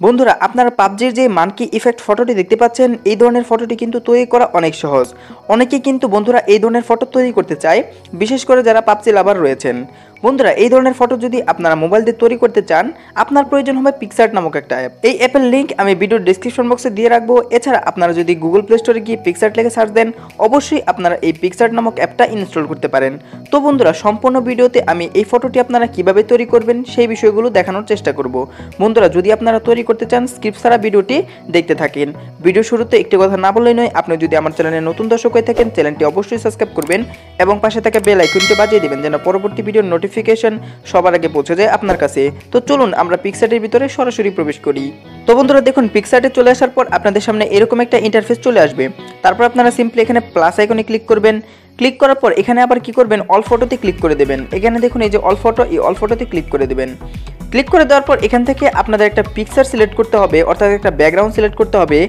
বন্ধুরা আপনারা পাবজির যে মানকি ইফেক্ট ফটোটি দেখতে পাচ্ছেন, এই ধরনের ফটোটি কিন্তু তৈরি করা অনেক সহজ। অনেকেই কিন্তু বন্ধুরা এই ধরনের ফটো তৈরি করতে চায়, বিশেষ করে যারা পাবজি লাভার রয়েছেন। বন্ধুরা এই ধরনের ফটো যদি আপনারা মোবাইল দিয়ে তৈরি করতে চান, আপনার প্রয়োজন হবে পিকচার নামক একটা অ্যাপ। এই অ্যাপের লিঙ্ক আমি ভিডিওর ডেসক্রিপশন বক্সে দিয়ে রাখবো। এছাড়া আপনারা যদি গুগল প্লে স্টোরে গিয়ে পিকচার লিখে সার্চ দেন, অবশ্যই আপনারা এই পিকচার নামক অ্যাপটা ইনস্টল করতে পারেন। তো বন্ধুরা সম্পূর্ণ ভিডিওতে আমি এই ফটোটি আপনারা কিভাবে তৈরি করবেন সেই বিষয়গুলো দেখানোর চেষ্টা করব। বন্ধুরা যদি আপনারা তৈরি করতে চান, স্ক্রিপ্ট ছাড়া ভিডিওটি দেখতে থাকেন। ভিডিও শুরুতে একটি কথা না বললেই নয়, আপনি যদি আমার চ্যানেলে নতুন দর্শক হয়ে থাকেন, চ্যানেলটি অবশ্যই সাবস্ক্রাইব করবেন এবং পাশে থাকা বেল আইকনটি বাজিয়ে দিবেন যেন পরবর্তী ভিডিওর নোটিফিকেশন সবার আগে পৌঁছে যায় আপনার কাছে। তো চলুন আমরা পিকচারের ভিতরে সরাসরি প্রবেশ করি। তো বন্ধুরা দেখুন, পিকচারে চলে আসার পর আপনাদের সামনে এরকম একটা ইন্টারফেস চলে আসবে। তারপর আপনারা সিম্পলি এখানে প্লাস আইকনে ক্লিক করবেন। ক্লিক করার পর এখানে আবার কি করবেন, অল ফটোতে ক্লিক করে দেবেন। এখানে দেখুন এই যে অল ফটো, এই অল ফটোতে ক্লিক করে দেবেন। ক্লিক করে দেওয়ার পর এখান থেকে আপনাদের একটা পিকচার সিলেক্ট করতে হবে, অর্থাৎ একটা ব্যাকগ্রাউন্ড সিলেক্ট করতে হবে,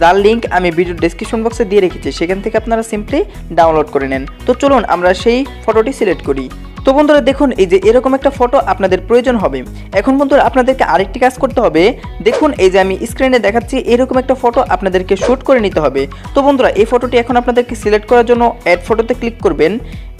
যার লিঙ্ক আমি ভিডিও ডেসক্রিপশন বক্সে দিয়ে রেখেছি। সেখান থেকে আপনারা সিম্পলি ডাউনলোড করে নেন। তো চলুন আমরা সেই ফটোটি সিলেক্ট করি। তো বন্ধুরা দেখুন এই যে এরকম একটা ফটো আপনাদের প্রয়োজন হবে। এখন বন্ধুরা আপনাদেরকে আরেকটি কাজ করতে হবে। দেখুন এই যে আমি স্ক্রিনে দেখাচ্ছি, এরকম একটা ফটো আপনাদেরকে শ্যুট করে নিতে হবে। তো বন্ধুরা এই ফটোটি এখন আপনাদেরকে সিলেক্ট করার জন্য অ্যাড ফটোতে ক্লিক করবেন।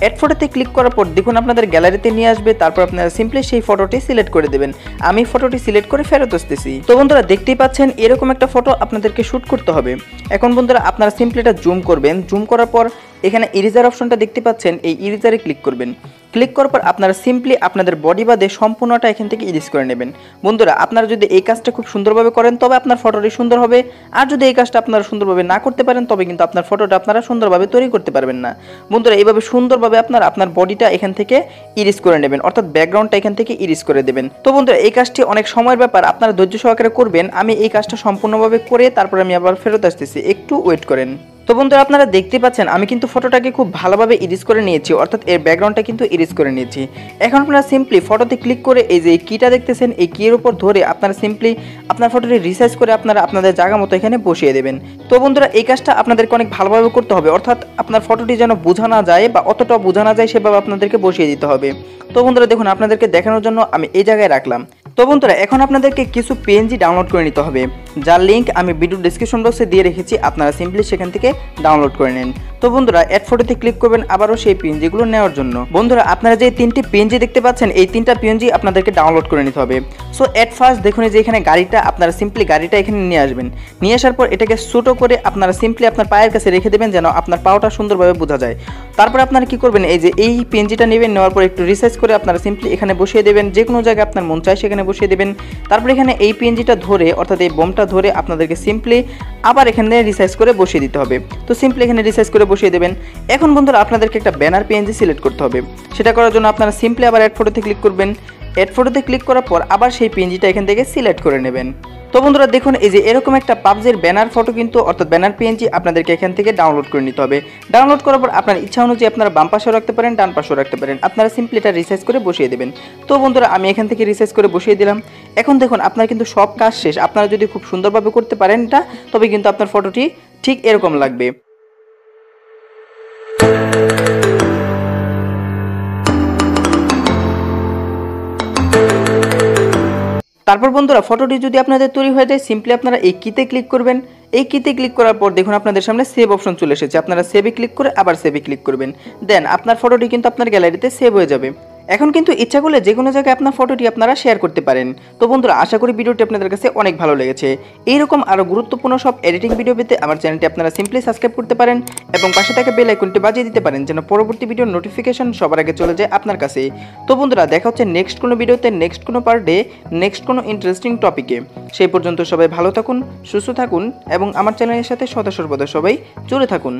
অ্যাড ফটোতে ক্লিক করার পর দেখুন আপনাদের গ্যালারিতে নিয়ে আসবে। তারপর আপনারা সিম্পলি সেই ফটোটি সিলেক্ট করে দেবেন। আমি ফটোটি সিলেক্ট করে ফেরত আসতেছি। তো বন্ধুরা দেখতেই পাচ্ছেন এরকম একটা ফটো আপনাদেরকে শ্যুট করতে হবে। এখন বন্ধুরা আপনারা সিম্পলি এটা জুম করবেন। জুম করার পর এখানে ইরেজার অপশনটা দেখতে পাচ্ছেন, এই ইরেজারে ক্লিক করবেন। ক্লিক করার পর আপনারা সিম্পলি আপনাদের বডি বাদে সম্পূর্ণটা এখান থেকে ইরেজ করে নেবেন। বন্ধুরা আপনারা যদি এই কাজটা খুব সুন্দরভাবে করেন তবে আপনার ফটোটি সুন্দর হবে। আর যদি এই কাজটা আপনারা সুন্দরভাবে না করতে পারেন তবে কিন্তু আপনার ফটোটা আপনারা সুন্দরভাবে তৈরি করতে পারবেন না। বন্ধুরা এইভাবে সুন্দরভাবে আপনারা আপনার বডিটা এখান থেকে ইরেজ করে নেবেন, অর্থাৎ ব্যাকগ্রাউন্ডটা এখান থেকে ইরেজ করে দেবেন। তো বন্ধুরা এই কাজটি অনেক সময়ের ব্যাপার, আপনারা ধৈর্য সহকারে করবেন। আমি এই কাজটা সম্পূর্ণভাবে করে তারপর আমি আবার ফেরত আসতেছি, একটু ওয়েট করেন। তো বন্ধুরা আপনারা দেখতে পাচ্ছেন আমি কিন্তু ফটোটাকে খুব ভালোভাবে ইরেজ করে নিয়েছি, অর্থাৎ এর ব্যাকগ্রাউন্ডটা কিন্তু ইরেজ করে নিয়েছি। এখন আপনারা সিম্পলি ফটোতে ক্লিক করে এই যে কিটা দেখতেছেন, এই কির উপর ধরে আপনারা সিম্পলি আপনার ফটোটি রিসাইজ করে আপনারা আপনাদের জায়গা মতো এখানে বসিয়ে দেবেন। তো বন্ধুরা এই কাজটা আপনাদেরকে অনেক ভালোভাবে করতে হবে, অর্থাৎ আপনার ফটোটি যেন বোঝা না যায় বা অতটা বোঝা না যায় সেভাবে আপনাদেরকে বসিয়ে দিতে হবে। তো বন্ধুরা দেখুন আপনাদেরকে দেখানোর জন্য আমি এই জায়গায় রাখলাম। তো বন্ধুরা এখন আপনাদেরকে কিছু পিএনজি ডাউনলোড করে নিতে হবে, যার লিঙ্ক আমি ভিডিও ডেসক্রিপশন বক্সে দিয়ে রেখেছি। আপনারা সিম্পলি সেখান থেকে ডাউনলোড করে নেন। তো বন্ধুরা অ্যাড ফটোতে ক্লিক করবেন আবারও সেই পিএনজিগুলো নেওয়ার জন্য। বন্ধুরা আপনারা যে তিনটি পিএনজি দেখতে পাচ্ছেন, এই তিনটা পিএনজি আপনাদেরকে ডাউনলোড করে নিতে হবে। সো অ্যাট ফার্স্ট দেখুন যে এখানে গাড়িটা, আপনারা সিম্পলি গাড়িটা এখানে নিয়ে আসবেন। নিয়ে আসার পর এটাকে ছোটো করে আপনারা সিম্পলি আপনার পায়ের কাছে রেখে দেবেন যেন আপনার পাওটা সুন্দরভাবে বোঝা যায়। তারপরে আপনারা কি করবেন, এই যে এই পিএনজিটা নেবেন, নেওয়ার পর একটু রিসার্চ করে আপনারা সিম্পলি এখানে বসিয়ে দেবেন। যে কোনো জায়গায় আপনার মন চায় সেখানে বসিয়ে দেবেন। তারপর এখানে এই পিএনজিটা ধরে, অর্থাৎ এই বোমটা ধরে আপনাদেরকে সিম্পলি আবার এখানে রিসাইজ করে বসিয়ে দিতে হবে। তো সিম্পলি এখানে রিসাইজ করে বসিয়ে দেবেন। এখন বন্ধুরা আপনাদেরকে একটা ব্যানার পিএনজি সিলেক্ট করতে হবে। সেটা করার জন্য আপনারা সিম্পলি আবার অ্যাড ফটোতে ক্লিক করবেন। অ্যাড ফটোতে ক্লিক করার পর আবার সেই পিএনজিটা এখান থেকে সিলেক্ট করে নেবেন। তো বন্ধুরা দেখুন এই যে এরকম একটা পাবজির ব্যানার ফটো কিন্তু, অর্থাৎ ব্যানার পিএনজি আপনাদেরকে এখান থেকে ডাউনলোড করে নিতে হবে। ডাউনলোড করার পর আপনার ইচ্ছা অনুযায়ী আপনারা বাম পাশেও রাখতে পারেন, ডান পাশেও রাখতে পারেন। আপনারা সিম্পলি এটা রিসাইজ করে বসিয়ে দেবেন। তো বন্ধুরা আমি এখান থেকে রিসাইজ করে বসিয়ে দিলাম। এখন দেখুন আপনার কিন্তু সব কাজ শেষ। আপনারা যদি খুব সুন্দরভাবে করতে পারেন এটা, তবে কিন্তু আপনার ফটোটি ঠিক এরকম লাগবে। তারপর বন্ধুরা ফটোটি যদি আপনাদের তৈরি হয়ে যায়, সিম্পলি আপনারা এই কিতে ক্লিক করবেন। এই কিতে ক্লিক করার পর দেখুন আপনাদের সামনে সেভ অপশন চলে এসেছে। আপনারা সেভে ক্লিক করে আবার সেভে ক্লিক করবেন। দেন আপনার ফটোটি কিন্তু আপনার গ্যালারিতে সেভ হয়ে যাবে। এখন কিন্তু ইচ্ছা করলে যে কোনো জায়গায় আপনার ফটোটি আপনারা শেয়ার করতে পারেন। তো বন্ধুরা আশা করি ভিডিওটি আপনাদের কাছে অনেক ভালো লেগেছে। এইরকম আরও গুরুত্বপূর্ণ সব এডিটিং ভিডিও পেতে আমার চ্যানেলটি আপনারা সিম্পলি সাবস্ক্রাইব করতে পারেন এবং পাশে থাকা বেল আইকনটি বাজিয়ে দিতে পারেন যেন পরবর্তী ভিডিওর নোটিফিকেশন সবার আগে চলে যায় আপনার কাছে। তো বন্ধুরা দেখা হচ্ছে নেক্সট কোনো ভিডিওতে, নেক্সট কোনো পার্টে, নেক্সট কোনো ইন্টারেস্টিং টপিকে। সেই পর্যন্ত সবাই ভালো থাকুন, সুস্থ থাকুন এবং আমার চ্যানেলের সাথে সদা সর্বদা সবাই জুড়ে থাকুন।